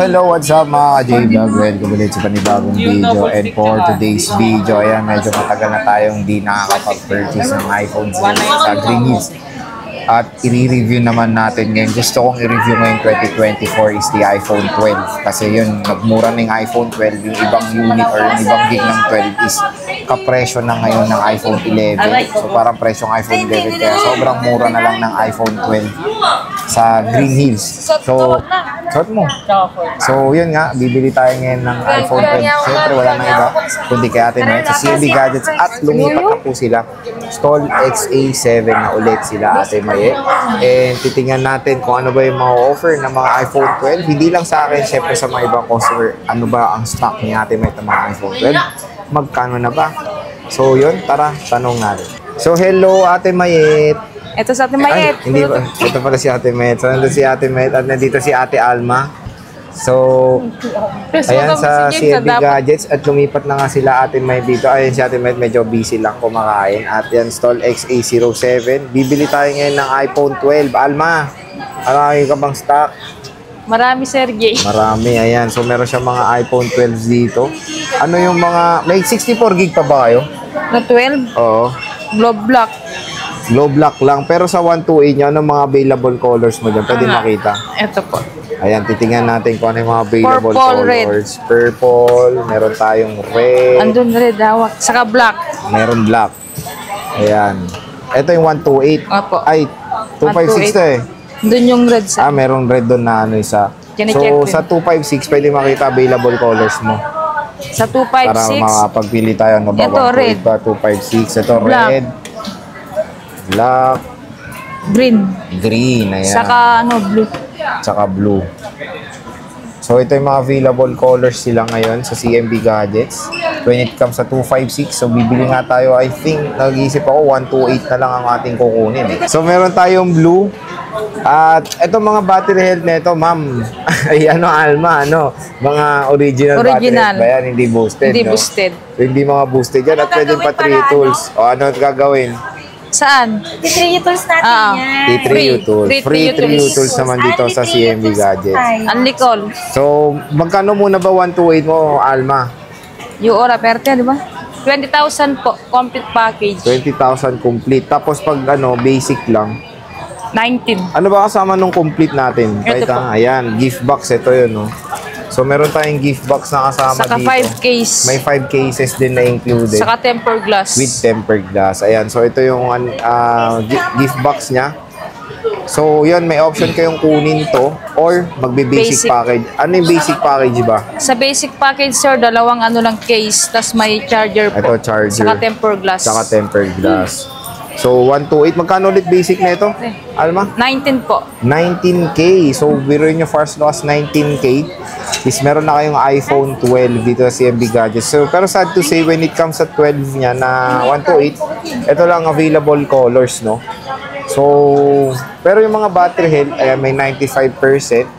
Hello, what's up mga ka-J-Vlog? Welcome ulit sa panibagong video. And for today's video, ayan, medyo matagal na tayong di nakakapag-purchase ng iPhone sa Green Hills. At i-review naman natin ngayon. Gusto kong i-review ngayon 2024 is the iPhone 12. Kasi yun, nagmura na yung iPhone 12. Yung ibang unit or yung ibang gig ng 12 is kapresyo na ngayon ng iPhone 11. So parang presyong iPhone 11. Kaya sobrang mura na lang ng iPhone 12 sa Green Hills. So, short mo. So yun nga, bibili tayo ngayon ng iPhone 12. Siyempre wala nang iba, kundi kay Ate May sa CMB Gadgets. At lumipat na po sila. Stall XA7 na ulit sila Ate May. And titingnan natin kung ano ba yung mga offer ng mga iPhone 12. Hindi lang sa akin, syempre sa mga ibang customer, ano ba ang stock ni Ate May ng mga iPhone 12. Magkano na ba? So yun, tara, tanong natin. So hello Ate Mayet. Ito si Ate Mayet. Ay, hindi ba? Ito pala si Ate Mayet. So nandun si Ate Mayet at nandito si Ate Alma. So, ayan sa CMB Gadgets at lumipat na nga sila Ate May dito. Ayan si Ate May medyo busy lang kumakain. At yan, Stall XA07. Bibili tayo ngayon ng iPhone 12. Alma, marami ka bang stock? Marami, Sergey. Marami, ayan. So, meron siya mga iPhone 12 dito. Ano yung mga, may 64 gig pa ba kayo? Na 12? Oo. Glow black. Glow black lang. Pero sa 128 niya, ano mga available colors mo dyan? Pwede makita. Ito po. Ayan, titingnan natin kung ano yung mga available Purple, colors. Red. Purple, meron tayong red. Andun red, hawak. Saka black. Meron black. Ayan. Ito yung 128. Opo. Ay, 256 to eh. Doon yung red sa... Meron red doon na ano isa. So, sa 256, pwede makita available colors mo. Sa 256? Para makapagpili tayo. Ano ba? Ito, red. 256. Ito, black. Red. Black. Green. Green. Ayan. Saka ano, blue. Tsaka blue. So ito yung mga available colors sila ngayon sa CMB Gadgets. When it comes sa 256, so bibili nga tayo, I think, nag-iisip ako, 128 na lang ang ating kukunin. So meron tayong blue. At ito mga battery health na ito, ma'am. Ay ano, Alma, ano? Mga original battery health ba yan? Hindi boosted, hindi no? boosted. Hindi mga boosted yan. At pwede battery tools. O ano gagawin? Saan? T3 tools natin yan. T3 tools. Free 3 tools naman dito sa CMB Gadgets. Unlicol. So, magkano muna ba 128 mo, Alma? Yung ora, perte, di ba? 20,000 po, complete package. 20,000 complete. Tapos pag ano, basic lang. 19. Ano ba kasama nung complete natin? Ito po. Ayan, gift box. Ito yun, no? So, meron tayong gift box na kasama Saka dito. 5 case. May 5 cases din na included. Saka tempered glass. With tempered glass. Ayan, so ito yung gift box niya. So, yun, may option kayong kunin to or magbe-basic package. Ano yung basic package ba? Sa basic package, sir, dalawang ano lang case, tas may charger po. Ito, charger. Saka tempered glass. Saka tempered glass. So, 128. Magkano ulit basic na ito, Alma? 19 po. 19K. So, biruin nyo first loss 19K. Is meron na kayong iPhone 12 dito sa CMB Gadgets. So, pero sad to say, when it comes sa 12 niya na 128, ito lang available colors, no? So, pero yung mga battery health, ayan, may 95%.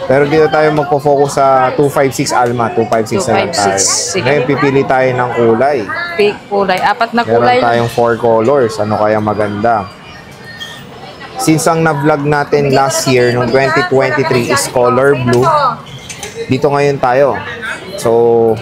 Pero dito tayo magpo-focus sa 256 Alma. 256 na lang tayo. Ngayon, pipili tayo ng kulay. Pick kulay. Apat na kulay. Meron tayong 4 colors. Ano kaya maganda? Since ang na-vlog natin last year, noong 2023, is color blue, dito ngayon tayo. So,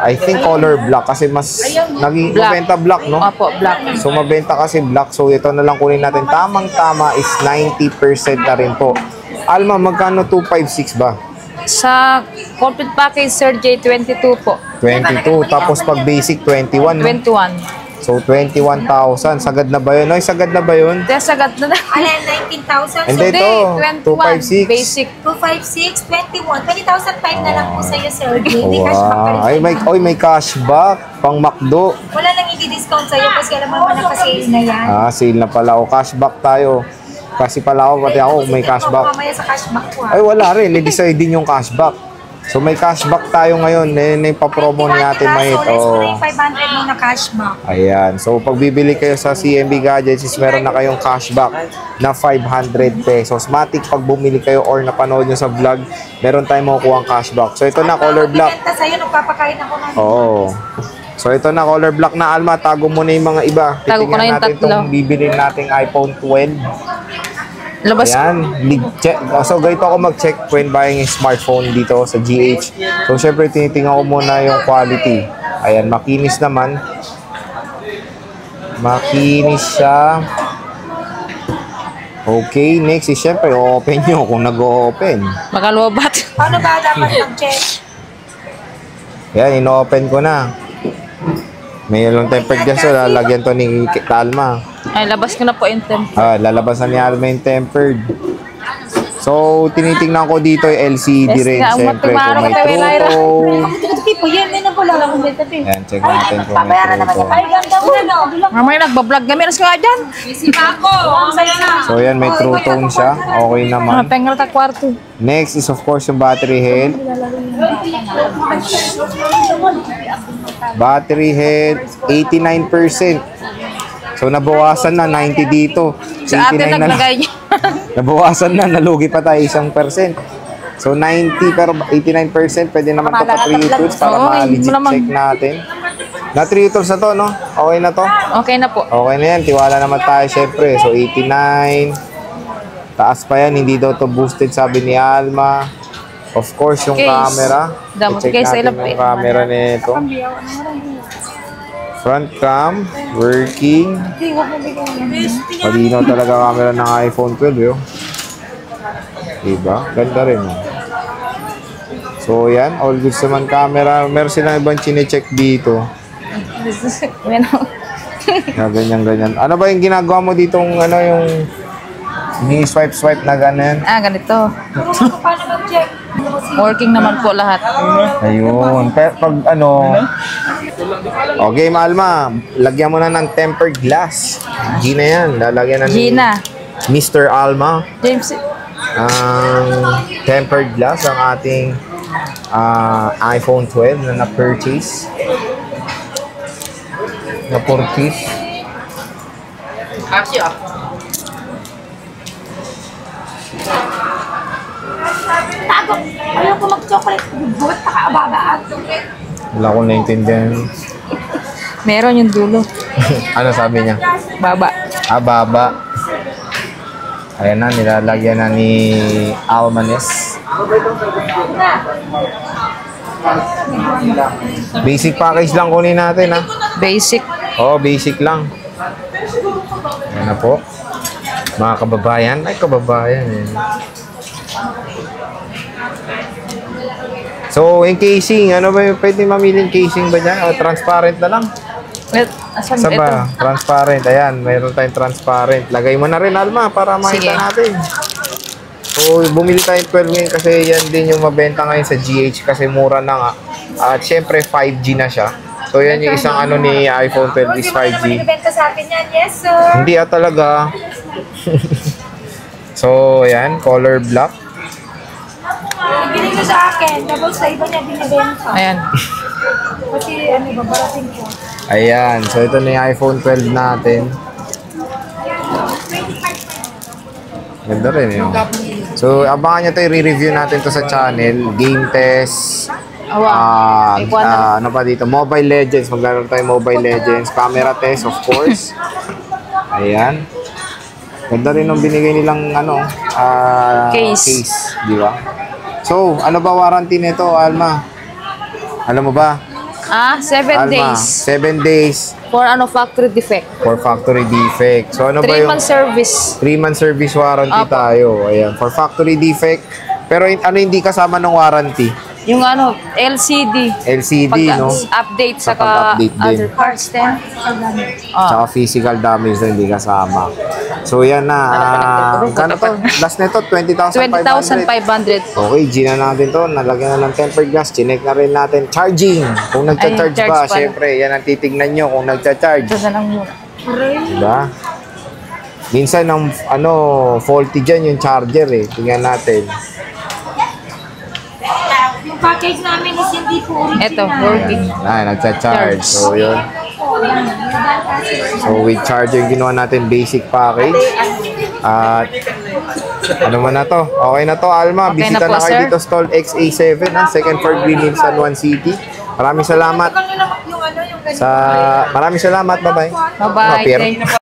I think color black kasi mas naging mabenta black, no? Opo, black. So, mabenta kasi black. So, ito na lang kunin natin. Tamang-tama is 90% na rin po. Alma, magkano 256 ba? Sa complete package, sir, J22 po. 22. Tapos pag basic, 21. 21. So, 21,000. Sagad na ba yun? Ay, sagad na ba yun? Kaya sagad na na. Alin, 19,000. Hindi, ito. 256. Basic. 256, 21. 20,005 na lang po sa'yo, sir. May cashback ka rin. Ay, may cashback. Pang McDo. Wala lang i-discount sa'yo kasi alam mo nakasale na yan. Sale na pala. O, cashback tayo. Kasi pala ako, pati ako, may cashback. Mamaya sa cashback ko, Ay, wala rin. I-decide din yung cashback. So, may cashback tayo ngayon. Papromo ni Ate May ito. So, let's 500 mo na cashback. Ayan. So, pag bibili kayo sa CMB Gadgets, is meron na kayong cashback na 500 pesos. Matik pag bumili kayo or napanood nyo sa vlog, meron tayong makukuha ang cashback. So, ito na, color black. Bibenta sa'yo, nagpapakain ako ng... Oo. So, ito na, color black na, Alma. Tago mo na yung mga iba. Tago ko na yung natin tatlo. itong bibili nating iPhone 12. Labas. Ayan, check. So, ganito ako mag-check when buying a smartphone dito sa GH. So, syempre, tinitingnan ko muna yung quality. Ayan, makinis naman. Makinis siya. Okay, next is syempre, open nyo kung nag-open. Makalubat. Paano ba dapat mag-check? Ayan, in-open ko na. Mayroon tempered gas, so lalagyan to ni Alma. Ay, labas ko na po yung temp. Lalabas na ni Alma yung tempered. So, tinitingnan ko dito yung LCD Yes, rin. nga, Siyempre, umati-maro kung may ka tayo, Lyra. True. Tipo, yan, may nabula lang kung dito. Ayan, check natin kung may Pabayaran naman True. sa ay, ganda mo, no? Mamaya nagbablog kami. Alas ko nga dyan. So, yan, may True Tone siya. Okay Mga naman. pengal ta kwarto. Next is, of course, yung battery health. Battery health, 89%. So, nabawasan na, 90 dito. Sa atin 89 na lang. naglagay niya. Nabawasan na, nalugi pa tayo 1%. So, 90 pero 89%, pwede naman ito pa 3 tools para Oo, ma-legit malamang. check natin. Na 3 tools na to, no? Okay na to? Okay na po. Okay na yan, tiwala naman tayo syempre. So, 89. Taas pa yan, hindi daw to boosted, sabi ni Alma. Of course, yung Case. camera. Damo, I-check case, natin ilap yung eh. camera nito. Front cam, working. Malinaw talaga camera ng iPhone 12, yo. Diba? Ganda rin. Oh. So, yan. All good naman camera. Meron silang ibang chinecheck dito. Na ganyan-ganyan. Ano ba yung ginagawa mo ditong, ano, yung swipe-swipe na ganyan? Ganito. Paano mag-check? Working naman po lahat. Ayun. Pag ano... Okay, Alma. Lagyan mo na ng tempered glass. Gina yan. Lalagyan na ni Gina. Mr. Alma. James. Ang tempered glass ang ating iPhone 12 na na-purchase. Tago! Ayaw ko mag-chocolate. Buhat pa kaababaan. Wala akong naintindihan. Meron yung dulo. Ano sabi niya? Baba. Baba. Ayan na, nilalagyan na ni Almanes. Basic package lang kunin natin, ha? Basic. Oo, basic lang. Ayan na po. Mga kababayan. Ay, kababayan. Eh. So, yung casing, ano ba yung pwede mamiling casing ba dyan? O transparent na lang? Asan Saan ito? ba? Transparent. Ayan, mayroon tayong transparent. Lagay mo na rin, Alma, para makita Sige. natin. So, bumili tayong 12 ngayon kasi yan din yung mabenta ngayon sa GH kasi mura na nga. At syempre, 5G na siya. So, yan yung isang ano ni iPhone 12 is Hindi mo na naman 5G. ibenta sa atin yan. Yes, sir. Hindi talaga. So, ayan, color black. Bili ko sa akin. Tapos sa iba niya binibenta. Ayan. Kasi ano, babarating ko. Ayan, so ito na yung iPhone 12 natin. Ganda rin yun. So, abangan nyo ito, i-review natin to sa channel. Game test. Ano pa dito? Mobile Legends. Maglalaro tayo Mobile Legends. Camera test, of course. Ayan. Ganda rin yung binigay nilang ano, Case. di ba? So, ano ba warranty nito, Alma? Alam mo ba? 7 Alma, days. 7 days For factory defect. for factory defect. So, ano ba 3 yung... month service. 3-month service warranty Apo. tayo. Ayan, for factory defect. Pero ano hindi kasama ng warranty? Yung LCD. LCD, no? Update Saka saka update din. other parts din. Tsaka physical damage na hindi kasama. So, yan na. Kano to? Last nito, 20,500. 20,500. Okay, G na natin to. Nalagyan na ng tempered glass. Chinek na rin natin. Charging. Kung nagcha-charge Ay, charge ba, pala. syempre, yan ang titignan nyo kung nagcha-charge. Ito na lang muna. Diba? Minsan, faulty dyan yung charger eh. Tingnan natin. Yung package namin is hindi po original. Ito, working. Ay, nagcha-charge. So, yun. So, with charger, ginawa natin basic package. At, ano man na to? Okay na to, Alma. Okay Bisita na po, na kayo sir. dito, stall XA7, second floor, Green Hills, San Juan City. Maraming salamat. Yung ano, yung ganito. Maraming salamat. Bye-bye. Bye-bye. Pierre. Thank you.